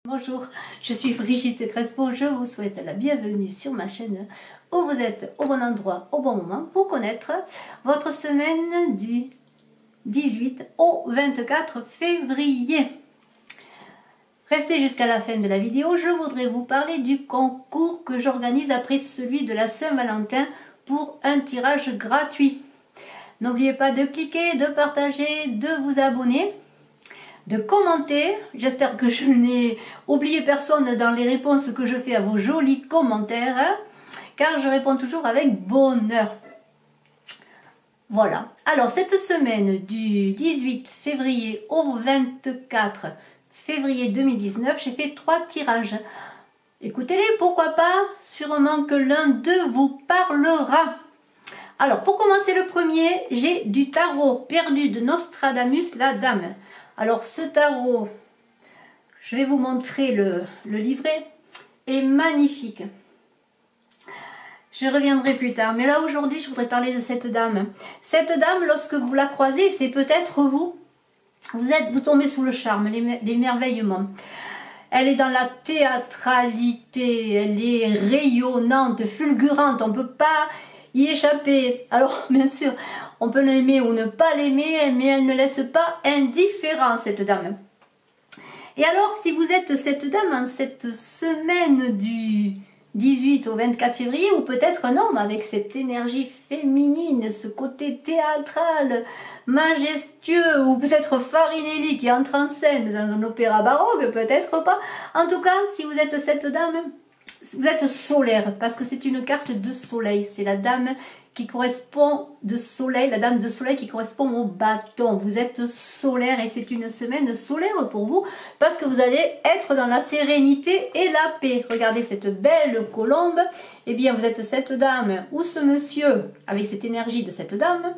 Bonjour, je suis Brigitte Crespo, je vous souhaite la bienvenue sur ma chaîne où vous êtes au bon endroit, au bon moment pour connaître votre semaine du 18 au 24 février. Restez jusqu'à la fin de la vidéo, je voudrais vous parler du concours que j'organise après celui de la Saint-Valentin pour un tirage gratuit. N'oubliez pas de cliquer, de partager, de vous abonner, de commenter. J'espère que je n'ai oublié personne dans les réponses que je fais à vos jolis commentaires, car je réponds toujours avec bonheur. Voilà. Alors, cette semaine du 18 février au 24 février 2019, j'ai fait 3 tirages. Écoutez-les, pourquoi pas, sûrement que l'un d'eux vous parlera. Alors, pour commencer le premier, j'ai du tarot perdu de Nostradamus, la dame. Alors, ce tarot, je vais vous montrer le livret, est magnifique. Je reviendrai plus tard, mais là, aujourd'hui, je voudrais parler de cette dame. Cette dame, lorsque vous la croisez, c'est peut-être vous. Vous tombez sous le charme, l'émerveillement. Elle est dans la théâtralité, elle est rayonnante, fulgurante, on ne peut pas y échapper. Alors, bien sûr, on peut l'aimer ou ne pas l'aimer, mais elle ne laisse pas indifférent, cette dame. Et alors, si vous êtes cette dame en cette semaine du 18 au 24 février, ou peut-être un homme avec cette énergie féminine, ce côté théâtral, majestueux, ou peut-être Farinelli qui entre en scène dans un opéra baroque, peut-être pas. En tout cas, si vous êtes cette dame, vous êtes solaire, parce que c'est une carte de soleil. C'est la dame qui correspond de soleil, la dame de soleil qui correspond au bâton. Vous êtes solaire et c'est une semaine solaire pour vous, parce que vous allez être dans la sérénité et la paix. Regardez cette belle colombe. Eh bien, vous êtes cette dame ou ce monsieur, avec cette énergie de cette dame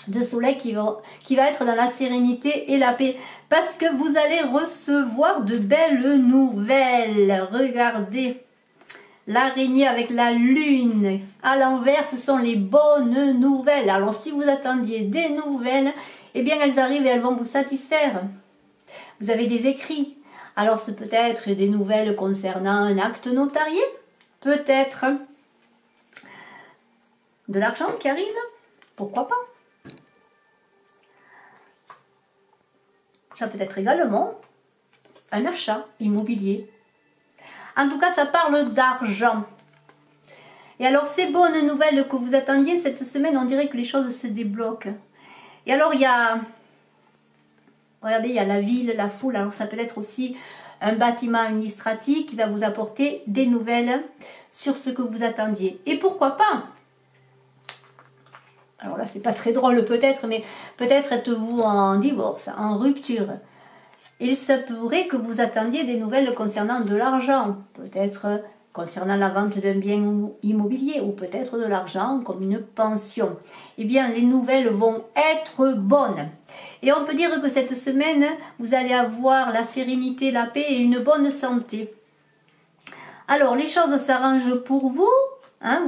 de soleil qui va être dans la sérénité et la paix, parce que vous allez recevoir de belles nouvelles. Regardez l'araignée avec la lune à l'envers, ce sont les bonnes nouvelles. Alors si vous attendiez des nouvelles, eh bien elles arrivent et elles vont vous satisfaire. Vous avez des écrits, alors c'est peut-être des nouvelles concernant un acte notarié, peut-être de l'argent qui arrive, pourquoi pas. Ça peut être également un achat immobilier. En tout cas, ça parle d'argent. Et alors, ces bonnes nouvelles que vous attendiez cette semaine, on dirait que les choses se débloquent. Et alors, il y a... Regardez, il y a la ville, la foule. Alors, ça peut être aussi un bâtiment administratif qui va vous apporter des nouvelles sur ce que vous attendiez. Et pourquoi pas? Alors là, c'est pas très drôle peut-être, mais peut-être êtes-vous en divorce, en rupture. Il se pourrait que vous attendiez des nouvelles concernant de l'argent, peut-être concernant la vente d'un bien immobilier, ou peut-être de l'argent comme une pension. Eh bien, les nouvelles vont être bonnes. Et on peut dire que cette semaine, vous allez avoir la sérénité, la paix et une bonne santé. Alors, les choses s'arrangent pour vous.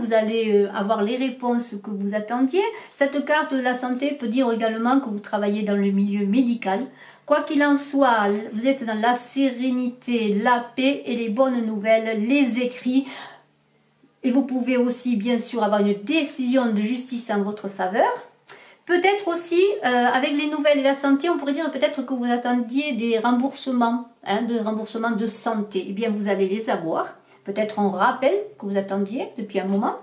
Vous allez avoir les réponses que vous attendiez. Cette carte de la santé peut dire également que vous travaillez dans le milieu médical. Quoi qu'il en soit, vous êtes dans la sérénité, la paix et les bonnes nouvelles, les écrits. Et vous pouvez aussi, bien sûr, avoir une décision de justice en votre faveur. Peut-être aussi, avec les nouvelles et la santé, on pourrait dire peut-être que vous attendiez des remboursements, des remboursements de santé. Eh bien, vous allez les avoir. Peut-être un rappel que vous attendiez depuis un moment.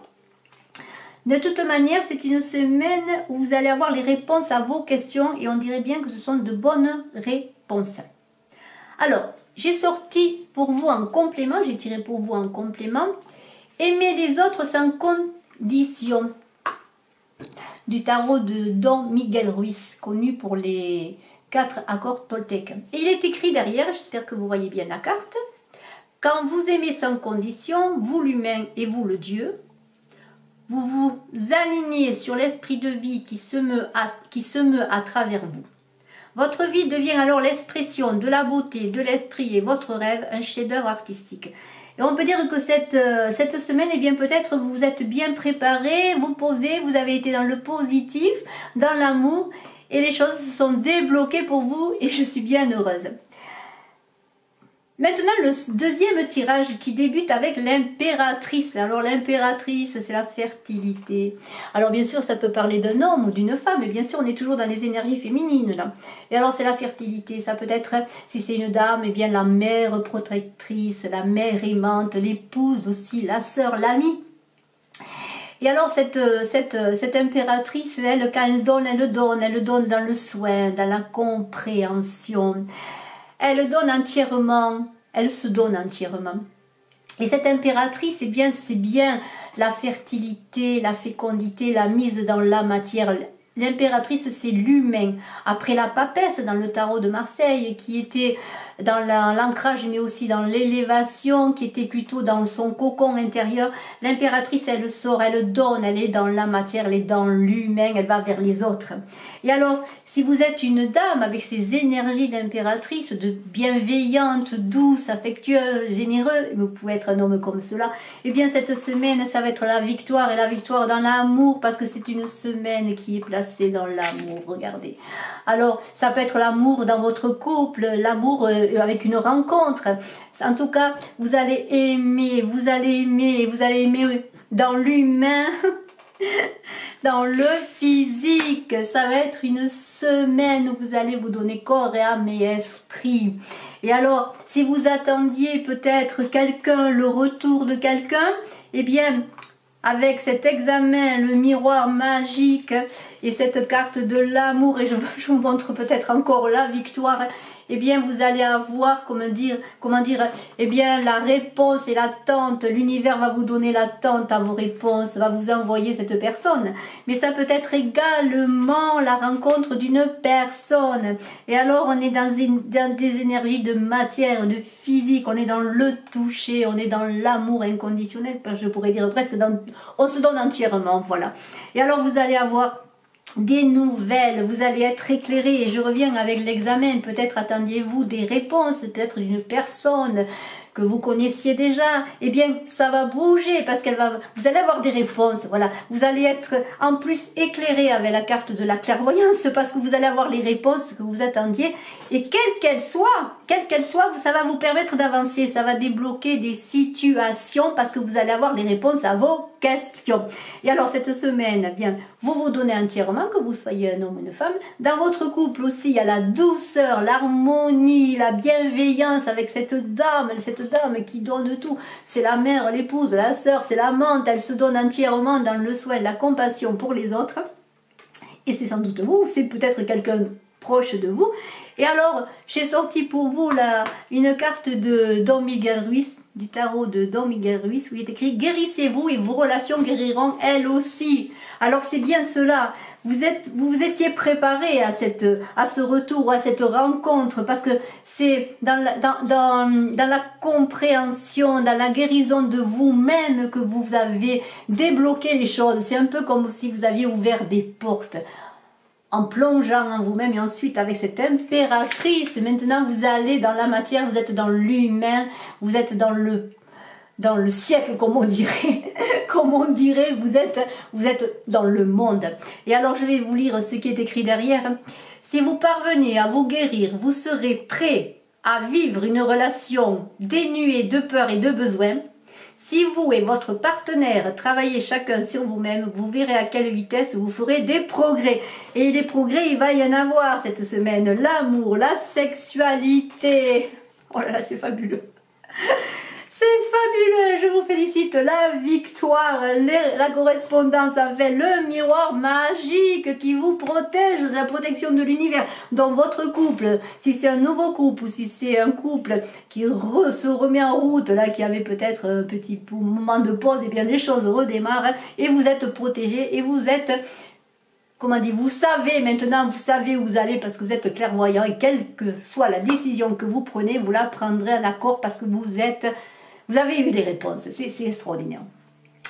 De toute manière, c'est une semaine où vous allez avoir les réponses à vos questions et on dirait bien que ce sont de bonnes réponses. Alors, j'ai sorti pour vous en complément, j'ai tiré pour vous en complément, aimer les autres sans condition, du tarot de Don Miguel Ruiz, connu pour les 4 accords toltèques. Et il est écrit derrière, j'espère que vous voyez bien la carte. Quand vous aimez sans condition, vous l'humain et vous le Dieu, vous vous alignez sur l'esprit de vie qui se meut à travers vous. Votre vie devient alors l'expression de la beauté, de l'esprit et votre rêve, un chef-d'œuvre artistique. Et on peut dire que cette semaine, eh bien peut-être vous vous êtes bien préparé, vous posez, vous avez été dans le positif, dans l'amour, et les choses se sont débloquées pour vous et je suis bien heureuse. Maintenant, le deuxième tirage qui débute avec l'impératrice. Alors, l'impératrice, c'est la fertilité. Alors, bien sûr, ça peut parler d'un homme ou d'une femme, mais bien sûr, on est toujours dans les énergies féminines, là. Et alors, c'est la fertilité. Ça peut être, si c'est une dame, eh bien, la mère protectrice, la mère aimante, l'épouse aussi, la sœur, l'amie. Et alors, cette impératrice, elle, quand elle donne dans le soin, dans la compréhension. Elle donne entièrement, elle se donne entièrement. Et cette impératrice, c'est bien la fertilité, la fécondité, la mise dans la matière. L'impératrice, c'est l'humain. Après la papesse, dans le tarot de Marseille, qui était dans l'ancrage, mais aussi dans l'élévation, qui était plutôt dans son cocon intérieur, l'impératrice, elle sort, elle donne, elle est dans la matière, elle est dans l'humain, elle va vers les autres. Et alors, si vous êtes une dame avec ces énergies d'impératrice, de bienveillante, douce, affectueuse, généreuse, vous pouvez être un homme comme cela, eh bien cette semaine, ça va être la victoire, et la victoire dans l'amour, parce que c'est une semaine qui est placée dans l'amour, regardez. Alors, ça peut être l'amour dans votre couple, l'amour avec une rencontre. En tout cas, vous allez aimer dans l'humain, dans le physique. Ça va être une semaine où vous allez vous donner corps et âme et esprit. Et alors, si vous attendiez peut-être quelqu'un, le retour de quelqu'un, eh bien, avec cet examen, le miroir magique et cette carte de l'amour, et je vous montre peut-être encore la victoire, eh bien vous allez avoir, comment dire, eh bien la réponse et l'attente. L'univers va vous donner l'attente à vos réponses, va vous envoyer cette personne. Mais ça peut être également la rencontre d'une personne. Et alors on est dans des énergies de matière, de physique, on est dans le toucher, on est dans l'amour inconditionnel, je pourrais dire presque on se donne entièrement, voilà. Et alors vous allez avoir des nouvelles, vous allez être éclairé, et je reviens avec l'examen, peut-être attendiez-vous des réponses, peut-être d'une personne que vous connaissiez déjà, eh bien ça va bouger parce vous allez avoir des réponses, voilà, vous allez être en plus éclairé avec la carte de la clairvoyance parce que vous allez avoir les réponses que vous attendiez, et quelles qu'elles soient, ça va vous permettre d'avancer, ça va débloquer des situations parce que vous allez avoir les réponses à vos questions. Et alors cette semaine, eh bien, vous vous donnez entièrement, que vous soyez un homme ou une femme. Dans votre couple aussi, il y a la douceur, l'harmonie, la bienveillance avec cette dame qui donne tout. C'est la mère, l'épouse, la sœur, c'est l'amante, elle se donne entièrement dans le soin, la compassion pour les autres. Et c'est sans doute vous, c'est peut-être quelqu'un proche de vous. Et alors, j'ai sorti pour vous une carte de Don Miguel Ruiz, du tarot de Don Miguel Ruiz, où il est écrit « Guérissez-vous et vos relations guériront elles aussi ». Alors c'est bien cela, vous vous étiez préparé à ce retour, à cette rencontre, parce que c'est dans la compréhension, dans la guérison de vous-même que vous avez débloqué les choses. C'est un peu comme si vous aviez ouvert des portes en plongeant en vous-même, et ensuite avec cette impératrice, maintenant vous allez dans la matière, vous êtes dans l'humain, vous êtes dans le siècle, comme on dirait, vous êtes dans le monde. Et alors je vais vous lire ce qui est écrit derrière. Si vous parvenez à vous guérir, vous serez prêt à vivre une relation dénuée de peur et de besoin. Si vous et votre partenaire travaillez chacun sur vous-même, vous verrez à quelle vitesse vous ferez des progrès. Et des progrès, il va y en avoir cette semaine. L'amour, la sexualité. Oh là là, c'est fabuleux. C'est fabuleux, je vous félicite, la victoire, la correspondance, enfin le miroir magique qui vous protège, la protection de l'univers dans votre couple. Si c'est un nouveau couple ou si c'est un couple qui se remet en route, là qui avait peut-être un petit moment de pause, et bien les choses redémarrent et vous êtes protégé et vous êtes... Comment dire, vous savez maintenant, vous savez où vous allez parce que vous êtes clairvoyant, et quelle que soit la décision que vous prenez, vous la prendrez en accord parce que vous avez eu les réponses. C'est extraordinaire.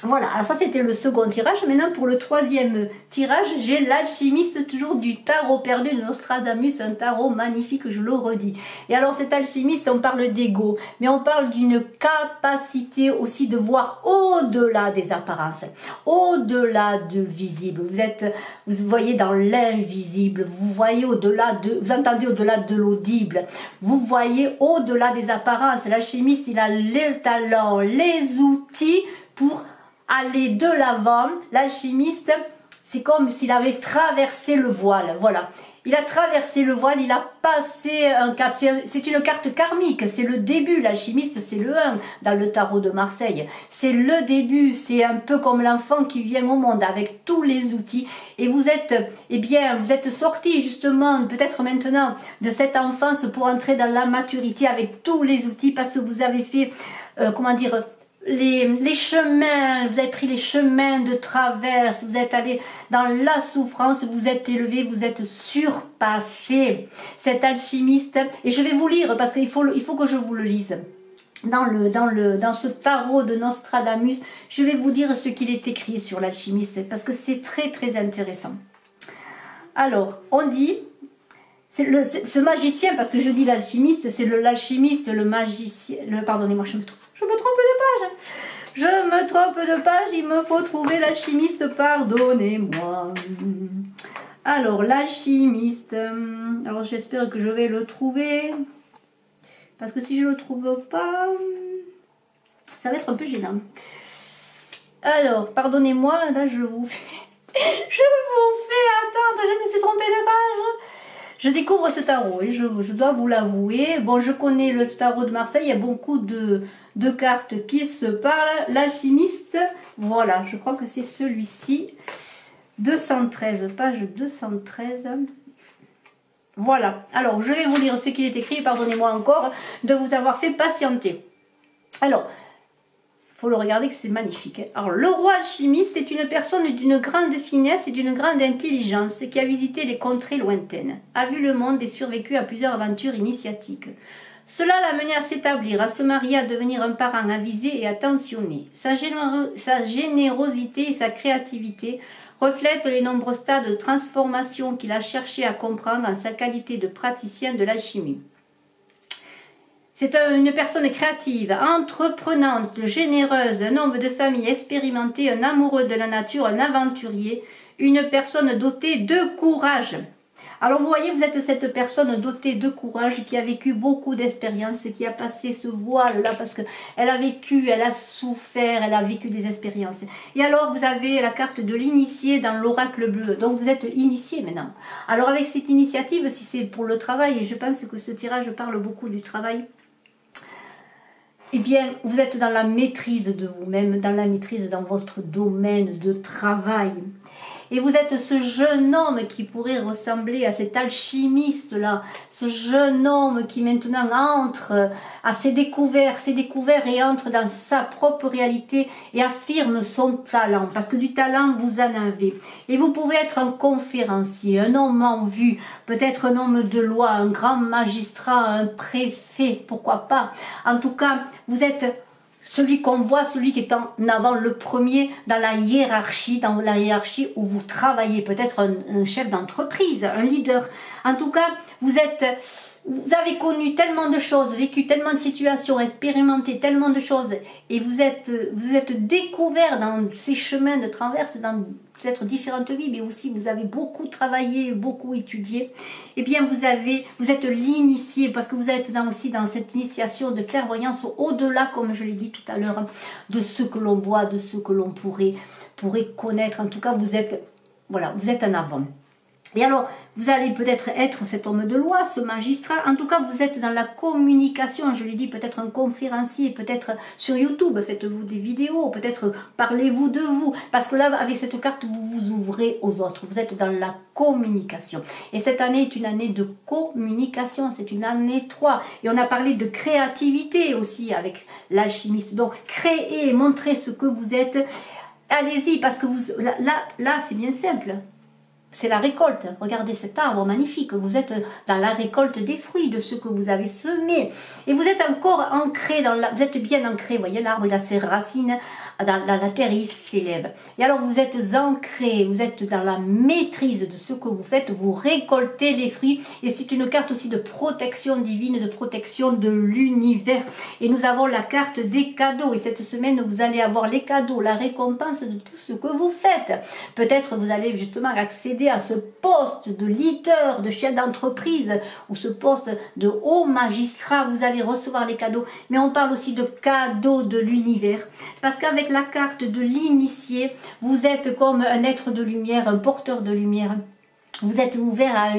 Voilà, alors ça c'était le second tirage. Maintenant pour le troisième tirage, j'ai l'alchimiste, toujours du tarot perdu de Nostradamus, un tarot magnifique, je le redis. Et alors cet alchimiste, on parle d'ego, mais on parle d'une capacité aussi de voir au-delà des apparences, au-delà du visible. Vous voyez dans l'invisible, vous voyez au-delà vous entendez au-delà de l'audible, vous voyez au-delà des apparences. L'alchimiste, il a les talents, les outils pour aller de l'avant. L'alchimiste, c'est comme s'il avait traversé le voile, voilà. Il a traversé le voile, il a passé un cap. C'est une carte karmique, c'est le début. L'alchimiste, c'est le 1 dans le tarot de Marseille. C'est le début, c'est un peu comme l'enfant qui vient au monde avec tous les outils. Et vous êtes, eh bien, vous êtes sorti justement, peut-être maintenant, de cette enfance pour entrer dans la maturité avec tous les outils parce que vous avez fait, comment dire, les chemins, vous avez pris les chemins de traverse, vous êtes allé dans la souffrance, vous êtes élevé, vous êtes surpassé. Cet alchimiste, et je vais vous lire parce qu'il faut que je vous le lise. Dans ce tarot de Nostradamus, je vais vous dire ce qu'il est écrit sur l'alchimiste parce que c'est très très intéressant. Alors, on dit, ce magicien, parce que je dis l'alchimiste, c'est l'alchimiste, le magicien, pardonnez-moi, je me trompe de page. Je me trompe de page, il me faut trouver l'alchimiste, pardonnez-moi. Alors, l'alchimiste, alors j'espère que je vais le trouver, parce que si je ne le trouve pas, ça va être un peu gênant. Alors, pardonnez-moi, là je vous fais attendre, je me suis trompée de page. Je découvre ce tarot et je dois vous l'avouer. Bon, je connais le tarot de Marseille, il y a beaucoup de cartes qui se parlent. L'alchimiste, voilà, je crois que c'est celui-ci. 213, page 213. Voilà, alors je vais vous lire ce qu'il est écrit. Pardonnez-moi encore de vous avoir fait patienter. Alors, il faut le regarder que c'est magnifique. Alors, le roi alchimiste est une personne d'une grande finesse et d'une grande intelligence qui a visité les contrées lointaines, a vu le monde et survécu à plusieurs aventures initiatiques. Cela l'a mené à s'établir, à se marier, à devenir un parent avisé et attentionné. Sa générosité et sa créativité reflètent les nombreux stades de transformation qu'il a cherché à comprendre en sa qualité de praticien de l'alchimie. C'est une personne créative, entreprenante, généreuse, un homme de famille expérimenté, un amoureux de la nature, un aventurier, une personne dotée de courage. Alors vous voyez, vous êtes cette personne dotée de courage qui a vécu beaucoup d'expériences, qui a passé ce voile-là parce qu'elle a vécu, elle a souffert, elle a vécu des expériences. Et alors vous avez la carte de l'initié dans l'oracle bleu, donc vous êtes initié maintenant. Alors avec cette initiative, si c'est pour le travail, et je pense que ce tirage parle beaucoup du travail, eh bien, vous êtes dans la maîtrise de vous-même, dans la maîtrise dans votre domaine de travail. Et vous êtes ce jeune homme qui pourrait ressembler à cet alchimiste-là, ce jeune homme qui maintenant entre à ses découvertes et entre dans sa propre réalité et affirme son talent, parce que du talent vous en avez. Et vous pouvez être un conférencier, un homme en vue, peut-être un homme de loi, un grand magistrat, un préfet, pourquoi pas. En tout cas, vous êtes celui qu'on voit, celui qui est en avant le premier dans la hiérarchie où vous travaillez, peut-être un chef d'entreprise, un leader. En tout cas, vous avez connu tellement de choses, vécu tellement de situations, expérimenté tellement de choses, et vous êtes découvert dans ces chemins de traverse, dans peut-être différentes vies, mais aussi vous avez beaucoup travaillé, beaucoup étudié. Eh bien, vous êtes l'initié, parce que vous êtes aussi dans cette initiation de clairvoyance au-delà, comme je l'ai dit tout à l'heure, de ce que l'on voit, de ce que l'on pourrait connaître. En tout cas, vous êtes en avant. Et alors, vous allez peut-être être cet homme de loi, ce magistrat. En tout cas, vous êtes dans la communication. Je l'ai dit, peut-être un conférencier, peut-être sur YouTube, faites-vous des vidéos, peut-être parlez-vous de vous. Parce que là, avec cette carte, vous vous ouvrez aux autres. Vous êtes dans la communication. Et cette année est une année de communication. C'est une année 3. Et on a parlé de créativité aussi avec l'alchimiste. Donc, créez, montrez ce que vous êtes. Allez-y, parce que là c'est bien simple. C'est la récolte. Regardez cet arbre magnifique. Vous êtes dans la récolte des fruits de ce que vous avez semé. Et vous êtes encore ancré vous êtes bien ancré. Vous voyez, l'arbre, il a ses racines la terre, il s'élève. Et alors vous êtes ancré, vous êtes dans la maîtrise de ce que vous faites, vous récoltez les fruits. Et c'est une carte aussi de protection divine, de protection de l'univers. Et nous avons la carte des cadeaux. Et cette semaine, vous allez avoir les cadeaux, la récompense de tout ce que vous faites. Peut-être vous allez justement accéder à ce poste de leader, de chef d'entreprise, ou ce poste de haut magistrat. Vous allez recevoir les cadeaux. Mais on parle aussi de cadeaux de l'univers. Parce qu'avec la carte de l'initié, vous êtes comme un être de lumière, un porteur de lumière. Vous êtes ouvert à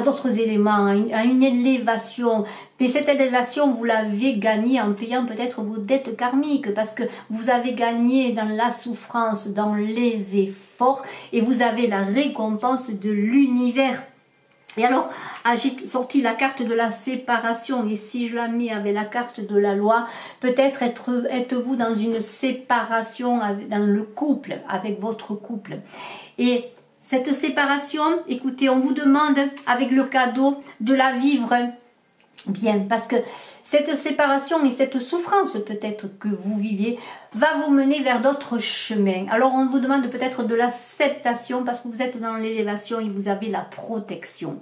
d'autres éléments, à une élévation. Mais cette élévation, vous l'avez gagnée en payant peut-être vos dettes karmiques, parce que vous avez gagné dans la souffrance, dans les efforts, et vous avez la récompense de l'univers. Et alors, j'ai sorti la carte de la séparation, et si je la mets avec la carte de la loi, peut-être êtes-vous dans une séparation dans le couple, avec votre couple. Et cette séparation, écoutez, on vous demande avec le cadeau de la vivre bien, parce que cette séparation et cette souffrance peut-être que vous viviez va vous mener vers d'autres chemins. Alors on vous demande peut-être de l'acceptation parce que vous êtes dans l'élévation et vous avez la protection.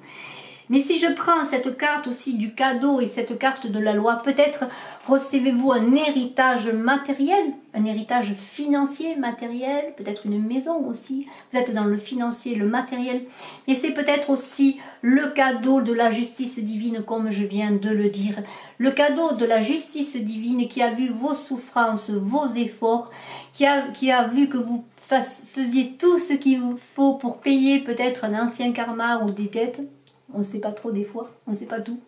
Mais si je prends cette carte aussi du cadeau et cette carte de la loi, peut-être recevez-vous un héritage matériel, un héritage financier, matériel, peut-être une maison aussi. Vous êtes dans le financier, le matériel. Et c'est peut-être aussi le cadeau de la justice divine, comme je viens de le dire. Le cadeau de la justice divine qui a vu vos souffrances, vos efforts, qui a vu que vous faisiez tout ce qu'il vous faut pour payer peut-être un ancien karma ou des dettes. On ne sait pas trop des fois, on ne sait pas tout.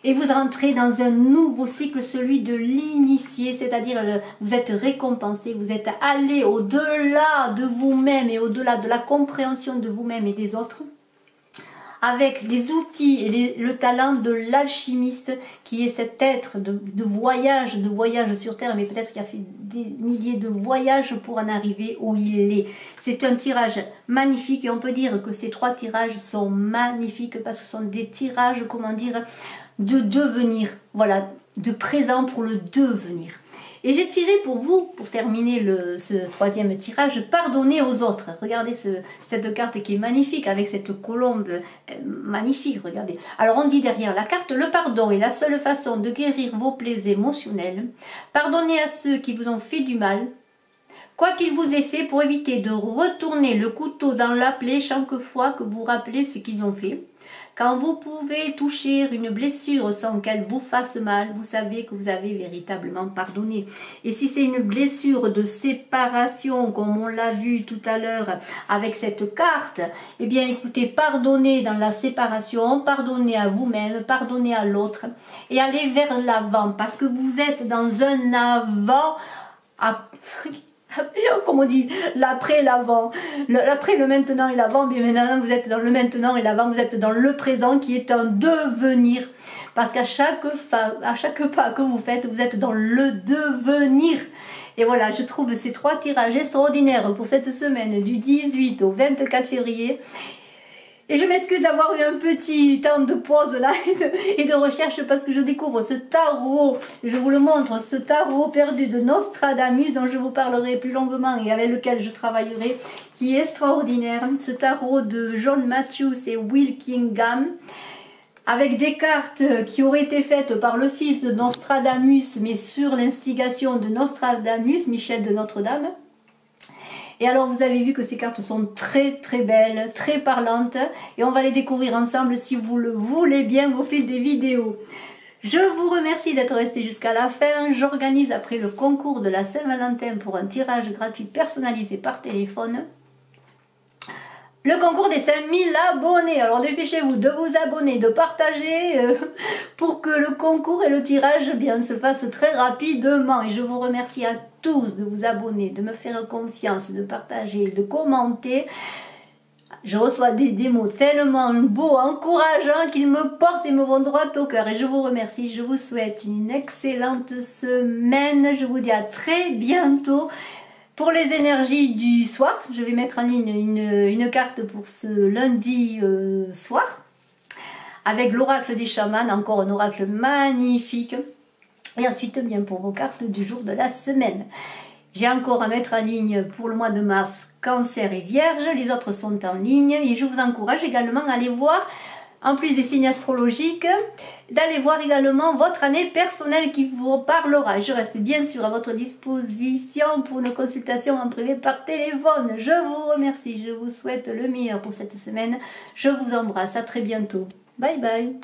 Et vous rentrez dans un nouveau cycle, celui de l'initié, c'est-à-dire vous êtes récompensé, vous êtes allé au-delà de vous-même et au-delà de la compréhension de vous-même et des autres, avec les outils et le talent de l'alchimiste qui est cet être de voyage sur Terre, mais peut-être qu'il a fait des milliers de voyages pour en arriver où il est. C'est un tirage magnifique et on peut dire que ces 3 tirages sont magnifiques parce que ce sont des tirages, comment dire, de devenir, voilà, de présent pour le devenir. Et j'ai tiré pour vous, pour terminer ce 3e tirage, pardonner aux autres. Regardez cette carte qui est magnifique, avec cette colombe magnifique, regardez. Alors on dit derrière la carte, le pardon est la seule façon de guérir vos plaies émotionnelles. Pardonnez à ceux qui vous ont fait du mal, quoi qu'il vous ait fait, pour éviter de retourner le couteau dans la plaie chaque fois que vous rappelez ce qu'ils ont fait. Quand vous pouvez toucher une blessure sans qu'elle vous fasse mal, vous savez que vous avez véritablement pardonné. Et si c'est une blessure de séparation, comme on l'a vu tout à l'heure avec cette carte, eh bien écoutez, pardonnez dans la séparation, pardonnez à vous-même, pardonnez à l'autre et allez vers l'avant parce que vous êtes dans un avant comme on dit, l'après, l'avant. L'après, le maintenant et l'avant, bien maintenant, vous êtes dans le maintenant et l'avant, vous êtes dans le présent qui est un devenir. Parce qu'à chaque pas que vous faites, vous êtes dans le devenir. Et voilà, je trouve ces 3 tirages extraordinaires pour cette semaine du 18 au 24 février. Et je m'excuse d'avoir eu un petit temps de pause là et de recherche parce que je découvre ce tarot, je vous le montre, ce tarot perdu de Nostradamus dont je vous parlerai plus longuement et avec lequel je travaillerai, qui est extraordinaire. Ce tarot de John Matthews et Will Kingham, avec des cartes qui auraient été faites par le fils de Nostradamus, mais sur l'instigation de Nostradamus, Michel de Notre-Dame. Et alors vous avez vu que ces cartes sont très très belles, très parlantes et on va les découvrir ensemble si vous le voulez bien au fil des vidéos. Je vous remercie d'être resté jusqu'à la fin. J'organise après le concours de la Saint-Valentin pour un tirage gratuit personnalisé par téléphone. Le concours des 5000 abonnés. Alors dépêchez-vous de vous abonner, de partager pour que le concours et le tirage bien se fassent très rapidement. Et je vous remercie à tous de vous abonner, de me faire confiance, de partager, de commenter. Je reçois des mots tellement beaux, encourageants qu'ils me portent et me vont droit au cœur. Et je vous remercie, je vous souhaite une excellente semaine. Je vous dis à très bientôt. Pour les énergies du soir, je vais mettre en ligne une carte pour ce lundi soir avec l'oracle des chamans, encore un oracle magnifique. Et ensuite, bien pour vos cartes du jour de la semaine. J'ai encore à mettre en ligne pour le mois de mars Cancer et Vierge. Les autres sont en ligne. Et je vous encourage également à aller voir, en plus des signes astrologiques, d'aller voir également votre année personnelle qui vous parlera. Je reste bien sûr à votre disposition pour une consultation en privé par téléphone. Je vous remercie. Je vous souhaite le meilleur pour cette semaine. Je vous embrasse. À très bientôt. Bye bye.